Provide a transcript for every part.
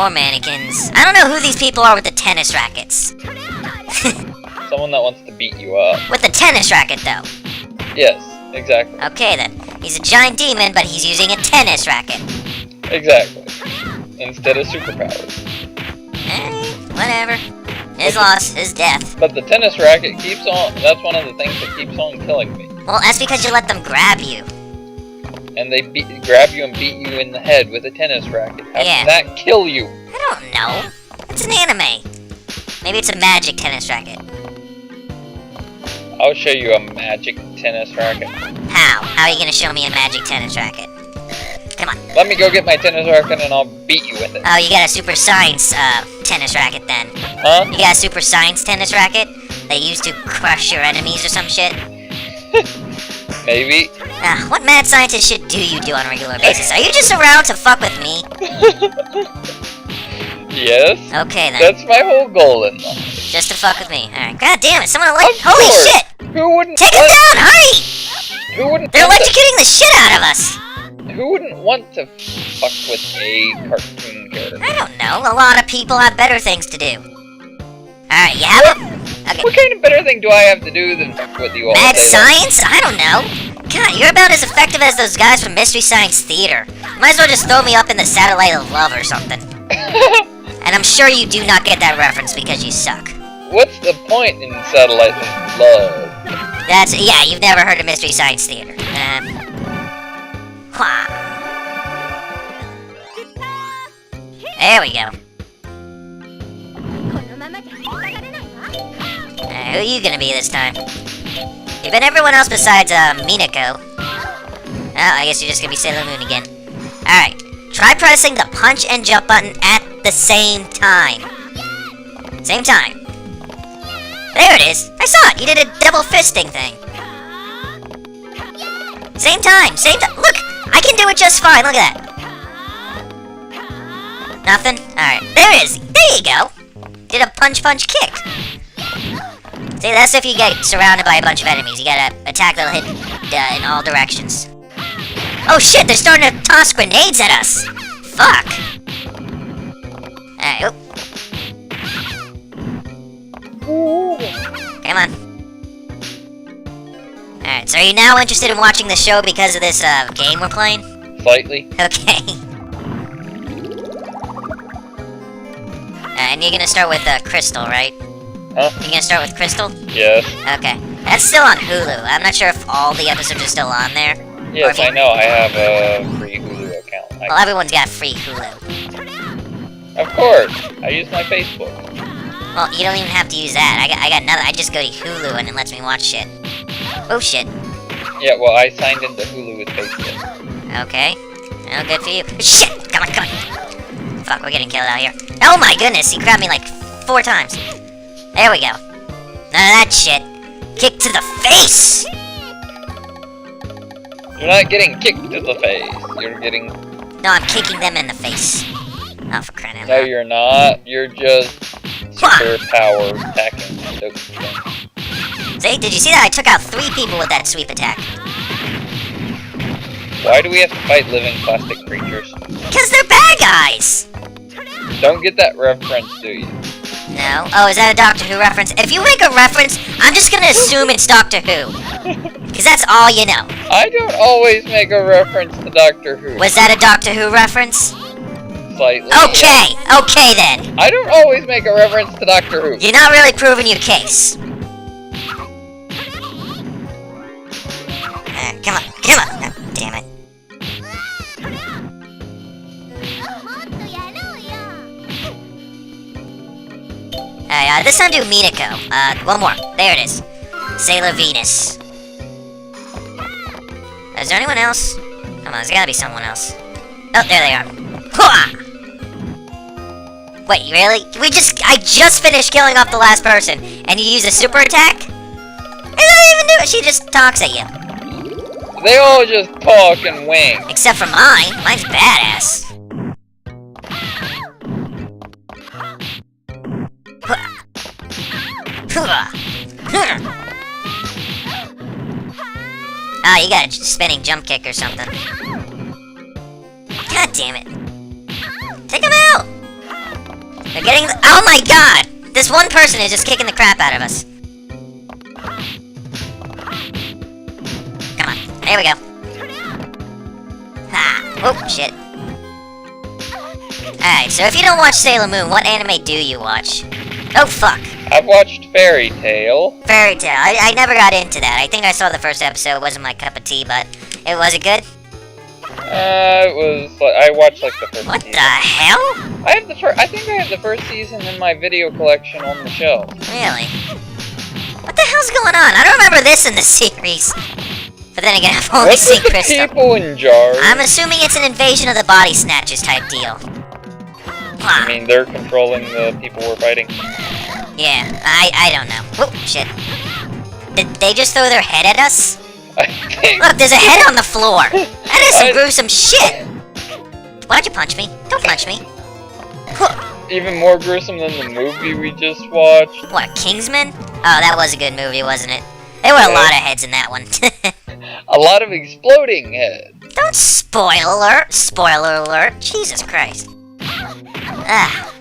More mannequins. I don't know who these people are with the tennis rackets. Someone that wants to beat you up. With the tennis racket, though. Yes, exactly. Okay, then. He's a giant demon, but he's using a tennis racket. Exactly. Instead of superpowers. Whatever. His loss, his death. But the tennis racket keeps on... That's one of the things that keeps on killing me. Well, that's because you let them grab you. And they grab you and beat you in the head with a tennis racket. How can that kill you? I don't know. It's an anime. Maybe it's a magic tennis racket. I'll show you a magic tennis racket. How? How are you gonna show me a magic tennis racket? Come on. Let me go get my tennis racket and I'll beat you with it. Oh, you got a super science tennis racket then. Huh? You got a super science tennis racket they use to crush your enemies or some shit? Maybe. What mad scientist shit do you do on a regular basis? Are you just around to fuck with me? Yes. Okay then. That's my whole goal in life. Just to fuck with me. Alright. God damn it, someone like Of holy course. shit! Who wouldn't Take him down, hurry! Who wouldn't They're want electrocuting the shit out of us! Who wouldn't want to fuck with a cartoon character? I don't know. A lot of people have better things to do. Alright, you have it? Okay. What kind of better thing do I have to do than fuck with you all Mad day science? I don't know. God, you're about as effective as those guys from Mystery Science Theater. Might as well just throw me up in the Satellite of Love or something. And I'm sure you do not get that reference because you suck. What's the point in Satellite of Love? Yeah, you've never heard of Mystery Science Theater. There we go. Who are you gonna be this time? You've been everyone else besides, Minako. Oh, I guess you're just gonna be Sailor Moon again. Alright, try pressing the punch and jump button at the same time. Same time. There it is! I saw it! You did a double fisting thing. Same time! Look! I can do it just fine, look at that. Nothing? Alright, there it is! There you go! Did a punch kick. See, that's if you get surrounded by a bunch of enemies. You gotta attack that'll hit in all directions. Oh shit, they're starting to toss grenades at us! Fuck! Alright, oop. Come on. Alright, so are you now interested in watching the show because of this, game we're playing? Slightly. Okay. And you're gonna start with, Crystal, right? Huh? You're gonna start with Crystal? Yes. Okay. That's still on Hulu. I'm not sure if all the episodes are still on there. Yes, I know. I have a free Hulu account. Well, everyone's got free Hulu. Of course. I use my Facebook. Well, you don't even have to use that. I got nothing. I just go to Hulu and it lets me watch shit. Oh, shit. Yeah, well, I signed into Hulu with Facebook. Okay. Oh, good for you. Shit! Come on. Fuck, we're getting killed out here. Oh my goodness, he grabbed me like 4 times. There we go. None of that shit. Kick to the face! You're not getting kicked to the face. You're getting... No, I'm kicking them in the face. Oh, for crying out No, loud. you're not. You're just super power attacking. See, did you see that? I took out 3 people with that sweep attack. Why do we have to fight living plastic creatures? Because they're bad guys! Don't get that reference, do you? No. Oh, is that a Doctor Who reference? If you make a reference, I'm just gonna assume it's Doctor Who. Because that's all you know. I don't always make a reference to Doctor Who. Was that a Doctor Who reference? Slightly. Okay, okay then. I don't always make a reference to Doctor Who. You're not really proving your case. Come on. Oh, damn it. Alright, this time do Minako. One more. There it is. Sailor Venus. Is there anyone else? Come on, there's gotta be someone else. Oh, there they are. Hooah! Wait, really? I just finished killing off the last person, and you use a super attack? It doesn't even do it, she just talks at you. They all just talk and wing. Except for mine. Mine's badass. Ah, you got a spinning jump kick or something. God damn it. Take him out! They're getting. Oh my god! This one person is just kicking the crap out of us. Come on. There we go. Ha! Oh, shit. Alright, so if you don't watch Sailor Moon, what anime do you watch? Oh, fuck. I've watched Fairy Tail. Fairy Tail. I never got into that. I think I saw the first episode. It wasn't my cup of tea, but it was it good? It was. I watched like the first. What season. the hell? I have the first. I think I have the first season in my video collection on the shelf. Really? What the hell's going on? I don't remember this in the series. But then again, I've only What's seen with the Crystal. people in jars? I'm assuming it's an invasion of the body snatchers type deal. I mean, they're controlling the people we're fighting. Yeah, I don't know. Oh, shit. Did they just throw their head at us? I think. Look, there's a head on the floor. That is some gruesome shit. Why'd you punch me? Don't punch me. Even more gruesome than the movie we just watched. What, Kingsman? Oh, that was a good movie, wasn't it? There were a lot of heads in that one. A lot of exploding heads. Don't spoiler alert. Jesus Christ. Ah.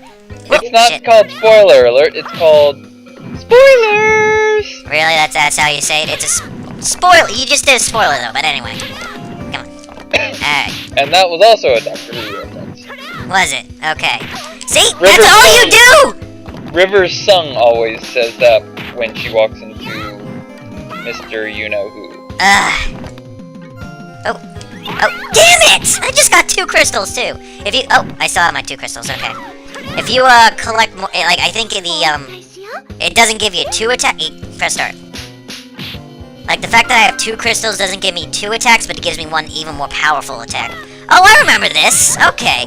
It's not called spoiler alert, it's called spoilers! Really? That's how you say it? It's a spoiler. You just did a spoiler though, but anyway. Come on. Alright. And that was also a Doctor Who reference. Was it? Okay. See? River That's all Song. you do! River Sung always says that when she walks into Mr. You-Know-Who. Oh, damn it! I just got 2 crystals, too. If you... Oh, I still have my 2 crystals, okay. If you, collect more... Like, I think in the, it doesn't give you 2 attack... Press start. Like, the fact that I have 2 crystals doesn't give me 2 attacks, but it gives me 1 even more powerful attack. Oh, I remember this! Okay.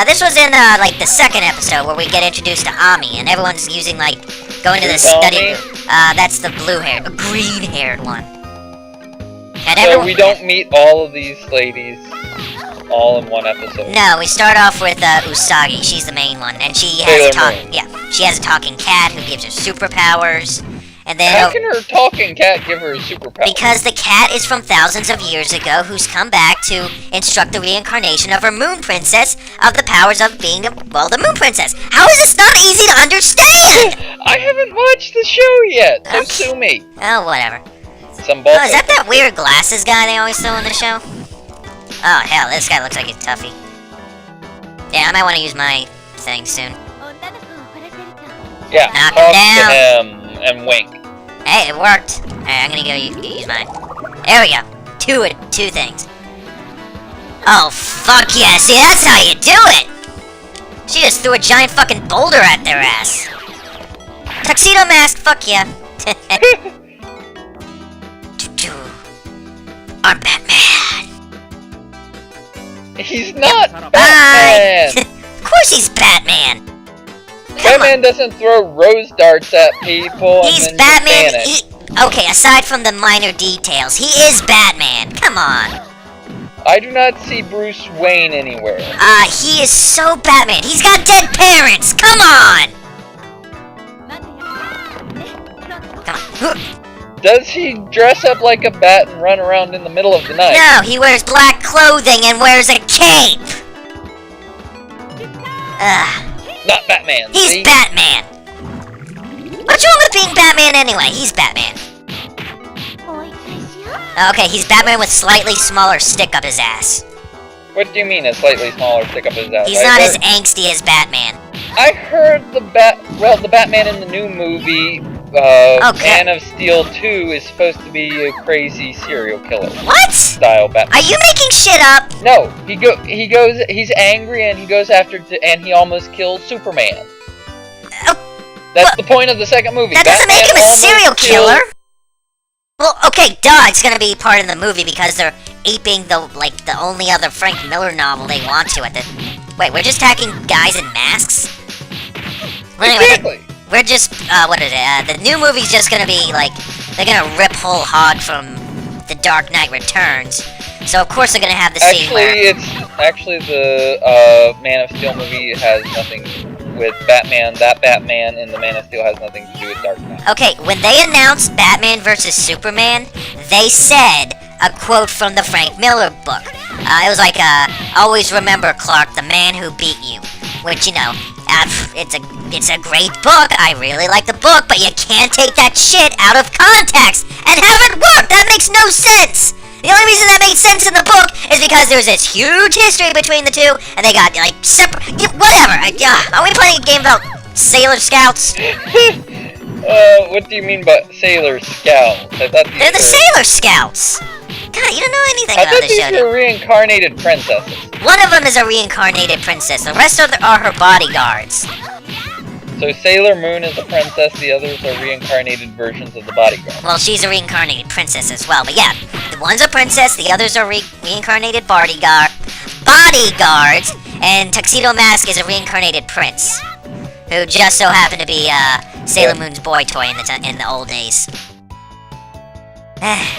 This was in, like, the 2nd episode where we get introduced to Ami, and everyone's using, like, going to the study... that's the blue-haired... green-haired one. And so we don't meet all of these ladies all in one episode. No, we start off with Usagi. She's the main one, and she has she has a talking cat who gives her superpowers. And then how can her talking cat give her a superpower? Because the cat is from thousands of years ago, who's come back to instruct the reincarnation of her moon princess of the powers of being the moon princess. How is this not easy to understand? I haven't watched the show yet, so sue me. Oh, whatever. Some is that weird glasses guy they always throw in the show? Oh, hell, this guy looks like he's toughy. Yeah, I might want to use my thing soon. Yeah, knock talk him to him and wink. Hey, it worked. Alright, I'm gonna go use mine. There we go. Two things. Oh, fuck yeah. See, that's how you do it. She just threw a giant fucking boulder at their ass. Tuxedo mask, fuck yeah. I'm Batman. He's not Batman. Of course he's Batman. Batman doesn't throw rose darts at people. He's and Batman. Okay, aside from the minor details, he is Batman. Come on. I do not see Bruce Wayne anywhere. He is so Batman. He's got dead parents. Come on. Come on. Does he dress up like a bat and run around in the middle of the night? No, he wears black clothing and wears a cape. Not Batman. He's see? Batman. What's wrong with being Batman anyway? He's Batman. Okay, he's Batman with slightly smaller stick up his ass. What do you mean a slightly smaller stick up his ass? He's not as angsty as Batman. I heard the Batman in the new movie, Man of Steel 2 is supposed to be a crazy serial killer. What? Style Batman. Are you making shit up? No, he's angry and he goes after, and he almost kills Superman. That's the point of the second movie. That doesn't make him a serial killer. Well, okay, duh, it's gonna be part of the movie because they're aping the only other Frank Miller novel they want to at the... Wait, we're just attacking guys in masks? Well, anyway, exactly. We're just, the new movie's just gonna be, like, they're gonna rip whole hog from The Dark Knight Returns. So, of course, they're gonna have the scene where... Actually, the, Man of Steel movie has nothing with Batman. That Batman in the Man of Steel has nothing to do with Dark Knight. Okay, when they announced Batman vs. Superman, they said a quote from the Frank Miller book. It was like, always remember, Clark, the man who beat you. which, you know, it's a great book. I really like the book, but you can't take that shit out of context and have it work. That makes no sense. The only reason that made sense in the book is because there's this huge history between the two, and they got, like, separate... Whatever. Are we playing a game about Sailor Scouts? What do you mean by Sailor Scouts? I thought They're the Sailor Scouts. God, you don't know anything about this show. I thought these were reincarnated princesses. One of them is a reincarnated princess. The rest are her bodyguards. So Sailor Moon is a princess, the others are reincarnated versions of the bodyguards. Well, she's a reincarnated princess as well, but yeah, the one's a princess, the others are reincarnated bodyguards, and Tuxedo Mask is a reincarnated prince, who just so happened to be Sailor Moon's boy toy in the old days.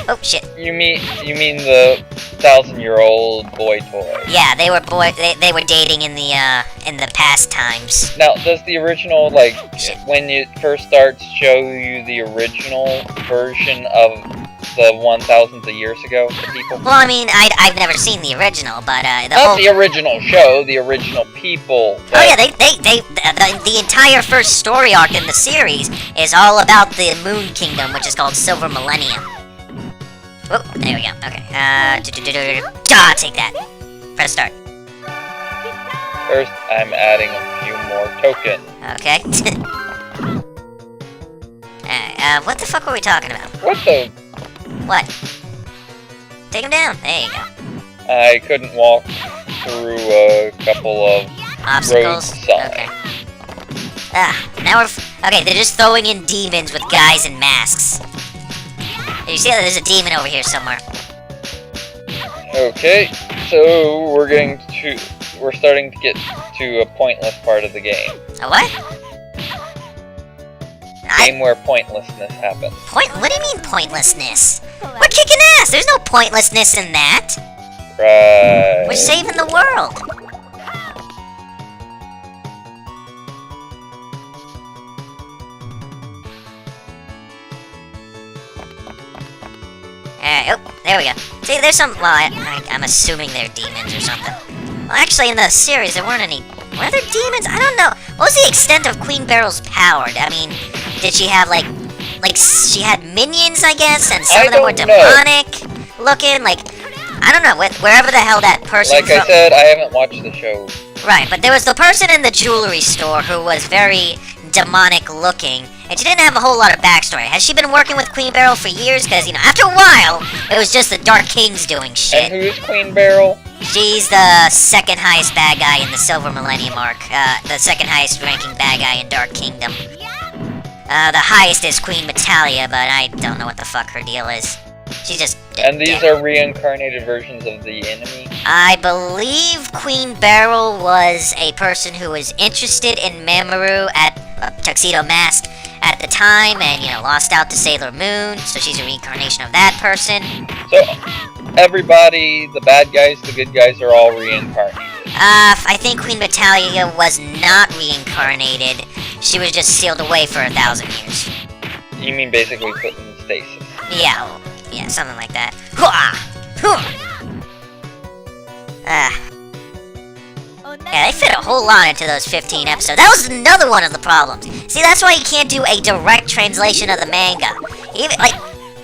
Oh shit! You mean the 1,000-year-old boy toy? Yeah, they were they were dating in the past times. Now, does the original, like, when it first starts, show you the original version of the 1,000s of years ago to people? Well, I mean, I've never seen the original, but the original show, the original people. Oh yeah, the entire first story arc in the series is all about the Moon Kingdom, which is called Silver Millennium. Oh, there we go. Okay. Take that. Press start. First, I'm adding a few more tokens. Okay. What the fuck were we talking about? What? Take him down. There you go. I couldn't walk through a couple of obstacles. Okay. Now we're okay. They're just throwing in demons with guys in masks. You see that there's a demon over here somewhere. Okay, so we're starting to get to a pointless part of the game. A what? Game where pointlessness happens. What do you mean pointlessness? We're kicking ass! There's no pointlessness in that! Right. We're saving the world! Oh, there we go. See, there's some... Well, I'm assuming they're demons or something. Well, actually, in the series, there weren't any... Were there demons? I don't know. What was the extent of Queen Barrel's power? I mean, did she have, like, she had minions, I guess? And some of them were demonic looking? Like, I don't know. Wherever the hell that person... Like I said, I haven't watched the show. Right, but there was the person in the jewelry store who was very demonic looking, and she didn't have a whole lot of backstory. Has she been working with Queen Barrel for years? Because, you know, after a while, it was just the Dark Kings doing shit. And who's Queen Barrel? She's the second highest bad guy in the Silver Millennium arc. The second highest ranking bad guy in Dark Kingdom. The highest is Queen Metalia, but I don't know what the fuck her deal is. She's just... And these are reincarnated versions of the enemy? I believe Queen Barrel was a person who was interested in Mamoru at Tuxedo Mask at the time, and, you know, lost out to Sailor Moon, so she's a reincarnation of that person. So, everybody, the bad guys, the good guys, are all reincarnated? I think Queen Metalia was not reincarnated. She was just sealed away for 1,000 years. You mean basically put in stasis? Yeah, yeah, something like that. Yeah, they fit a whole lot into those 15 episodes. That was another one of the problems. See, that's why you can't do a direct translation of the manga. Even, like,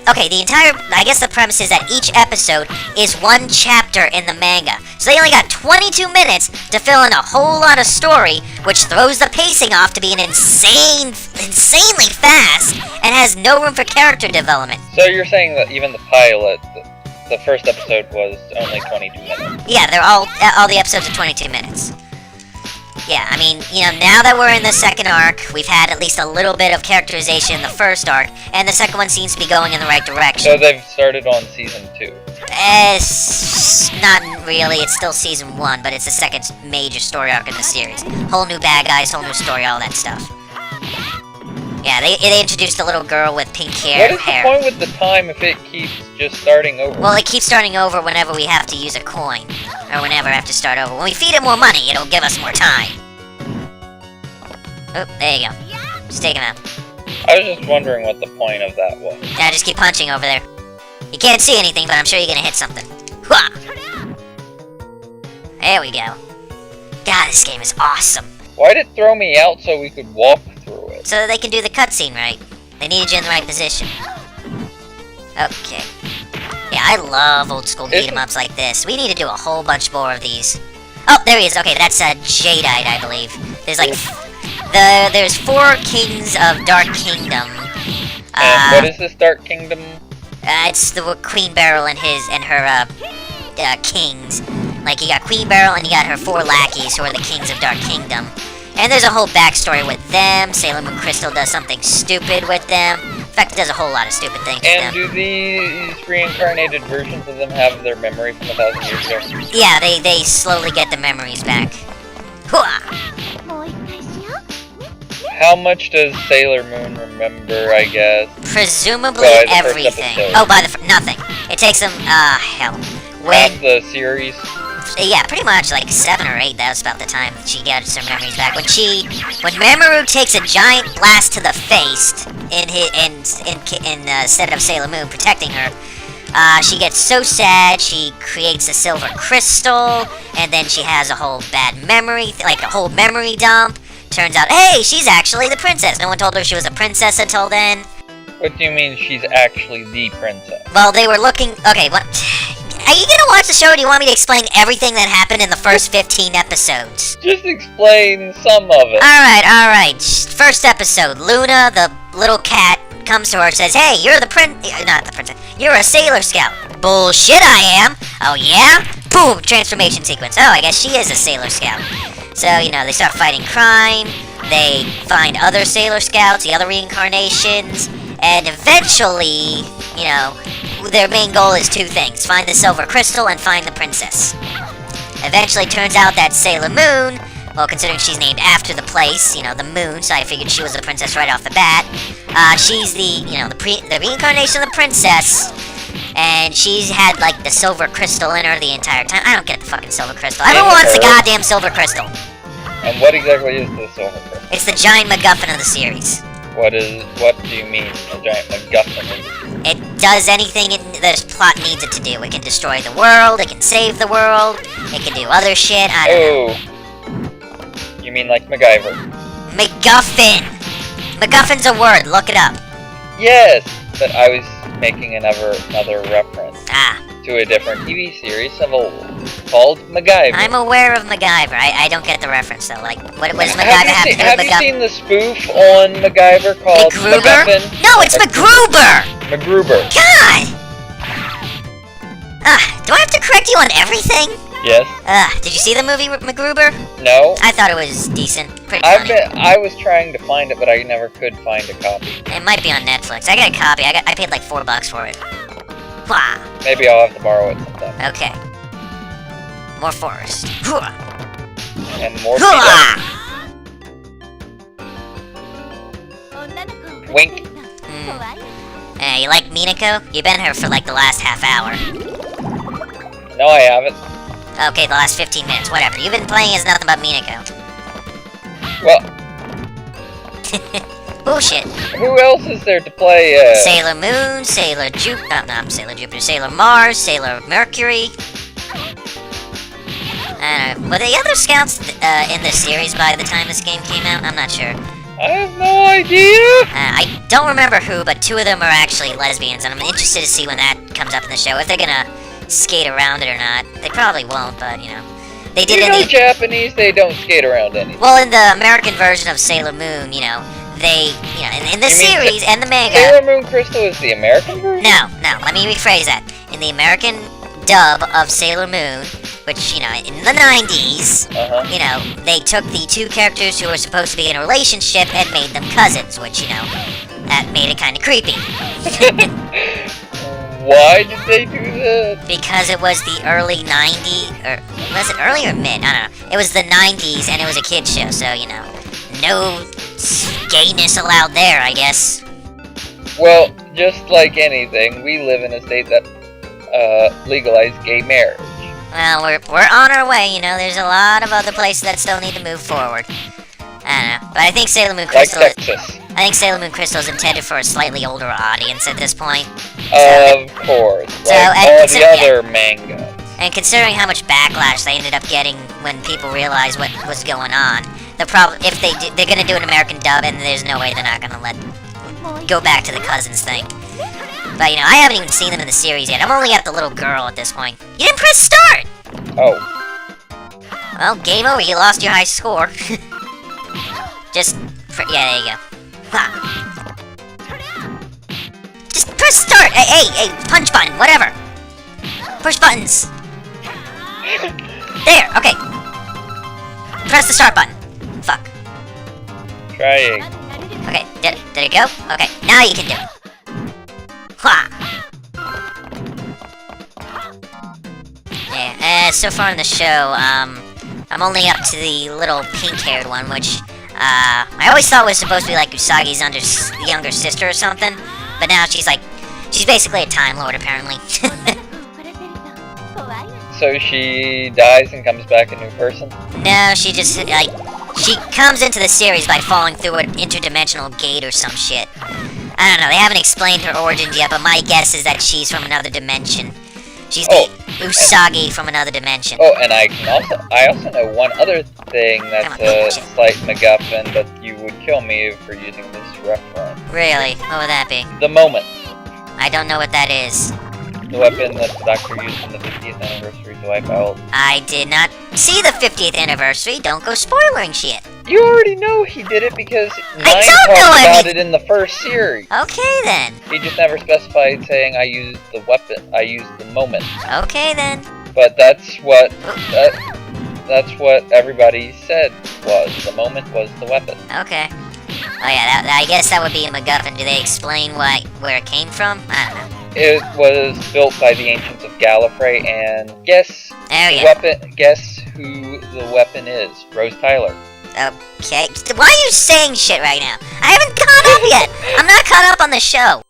okay, I guess the premise is that each episode is one chapter in the manga. So they only got 22 minutes to fill in a whole lot of story, which throws the pacing off to be an insanely fast, and has no room for character development. So you're saying that even the pilot, the first episode was only 22 minutes? Yeah, they're all the episodes are 22 minutes. Yeah, I mean, you know, now that we're in the second arc, we've had at least a little bit of characterization in the first arc, and the second one seems to be going in the right direction. So they've started on season 2? Not really, it's still season 1, but it's the second major story arc in the series. Whole new bad guys, whole new story, all that stuff. Yeah, they introduced a little girl with pink hair. What is the point with the time if it keeps just starting over? Well, it keeps starting over whenever we have to use a coin. Or whenever I have to start over. When we feed it more money, it'll give us more time. Oh, there you go. Just take him out. I was just wondering what the point of that was. Yeah, just keep punching over there. You can't see anything, but I'm sure you're gonna hit something. Hwah! There we go. God, this game is awesome. Why'd it throw me out so we could walk through it? So that they can do the cutscene right. They needed you in the right position. Okay. Yeah, I love old school beat 'em ups like this. We need to do a whole bunch more of these. Oh, there he is. Okay, that's Jadeite, I believe. There's like there's 4 kings of Dark Kingdom. And what is this Dark Kingdom? It's the Queen Beryl and her kings. Like, you got Queen Beryl and you got her 4 lackeys who are the kings of Dark Kingdom. And there's a whole backstory with them. Sailor Moon Crystal does something stupid with them. In fact, it does a whole lot of stupid things with them. And do these reincarnated versions of them have their memory from 1,000 years ago? Yeah, they slowly get the memories back. Hooah! How much does Sailor Moon remember, I guess? Presumably By the first everything. episode. Oh, nothing. It takes them, hell. Half the series? Yeah, pretty much, like 7 or 8, that was about the time that she gets her memories back. When Mamoru takes a giant blast to the face instead of Sailor Moon protecting her, she gets so sad, she creates a silver crystal, and then she has a whole bad memory, like a whole memory dump. Turns out, hey, she's actually the princess. No one told her she was a princess until then. What do you mean she's actually the princess? Well, they were looking... Okay, what... Are you gonna watch the show, or do you want me to explain everything that happened in the first 15 episodes? Just explain some of it. Alright. First episode, Luna, the little cat, comes to her and says, hey, you're the not the princess. You're a Sailor Scout. Bullshit, I am. Oh, yeah? Boom, transformation sequence. Oh, I guess she is a Sailor Scout. So, they start fighting crime, they find other Sailor Scouts, the other reincarnations, and eventually, their main goal is 2 things. Find the silver crystal and find the princess. Eventually turns out that Sailor Moon, well, considering she's named after the place, the moon, so I figured she was a princess right off the bat. She's the reincarnation of the princess, and she's had, like, the silver crystal in her the entire time. I don't get the fucking silver crystal. Everyone wants the goddamn silver crystal. And what exactly is the silver crystal? It's the giant MacGuffin of the series. What do you mean, a giant MacGuffin? It does anything the plot needs it to do. It can destroy the world, it can save the world, it can do other shit, I don't know. You mean like MacGyver? MacGuffin! MacGuffin's a word, look it up. Yes, but I was making another reference to a different TV series of old called MacGyver. I'm aware of MacGyver. I don't get the reference though. Like, what does MacGyver have to do with MacGuffin? Have you seen the spoof on MacGyver called MacGuffin? No, it's MacGruber! MacGruber. God! Do I have to correct you on everything? Yes. Did you see the movie MacGruber? No. I thought it was decent. Pretty funny. I was trying to find it, but I never could find a copy. It might be on Netflix. I got a copy. I paid like $4 for it. Wah. Maybe I'll have to borrow it sometime. Okay. More forest. And more people. Wink. Hey, you like Minako? You've been here for like the last half hour. No, I haven't. Okay, the last 15 minutes, whatever. You've been playing as nothing but Minako. Well... Bullshit. Who else is there to play, Sailor Moon, Sailor Jupiter... No, not Sailor Jupiter. Sailor Mars, Sailor Mercury... I don't know. Were the other scouts in this series by the time this game came out? I'm not sure. I have no idea! I don't remember who, but 2 of them are actually lesbians, and I'm interested to see when that comes up in the show, if they're gonna skate around it or not. They probably won't, but, they did in the... Japanese, they don't skate around anything. Well, in the American version of Sailor Moon, they, in the series and the manga... Sailor Moon Crystal is the American version? No, let me rephrase that. In the American dub of Sailor Moon, which, in the 90s, they took the 2 characters who were supposed to be in a relationship and made them cousins, which, that made it kind of creepy. Why did they do that? Because it was the early 90s, or was it early or mid? I don't know. It was the 90s, and it was a kid's show, so, no gayness allowed there, I guess. Well, just like anything, we live in a state that legalized gay marriage. Well, we're on our way, there's a lot of other places that still need to move forward. I don't know, but I think Sailor Moon Crystal like Texas. I think Sailor Moon Crystal is intended for a slightly older audience at this point. Of course, like all the other mangas. And considering how much backlash they ended up getting when people realized what was going on, the problem if they're gonna do an American dub, and there's no way they're not gonna go back to the cousins thing. But you know, I haven't even seen them in the series yet. I'm only at the little girl at this point. You didn't press start. Oh. Well, game over. You lost your high score. Yeah, there you go. Ha. Just press start. Hey, punch button, whatever. Push buttons. There. Okay. Press the start button. Fuck. Trying. Okay, did it go? Okay, now you can do it. Ha! Yeah, so far in the show, I'm only up to the little pink-haired one, which, I always thought was supposed to be like Usagi's younger sister or something, but now she's basically a Time Lord, apparently. So she dies and comes back a new person? No, she just, she comes into the series by falling through an interdimensional gate or some shit. I don't know, they haven't explained her origins yet, but my guess is that she's from another dimension. She's the Usagi from another dimension. Oh, and I also know one other thing that's a slight MacGuffin, but you would kill me for using this reference. Really? What would that be? The moment. I don't know what that is. The weapon that the Doctor used in the 50th anniversary to wipe out. I did not see the 50th anniversary. Don't go spoiling shit. You already know he did it because Nine talked about it in the first series. Okay then. He just never specified saying I used the weapon. I used the moment. Okay then. But that's what everybody said was the moment was the weapon. Okay. Oh yeah, I guess that would be a MacGuffin. Do they explain where it came from? I don't know. It was built by the ancients of Gallifrey, and guess who the weapon is? Rose Tyler. Okay. Why are you saying shit right now? I haven't caught up yet. I'm not caught up on the show.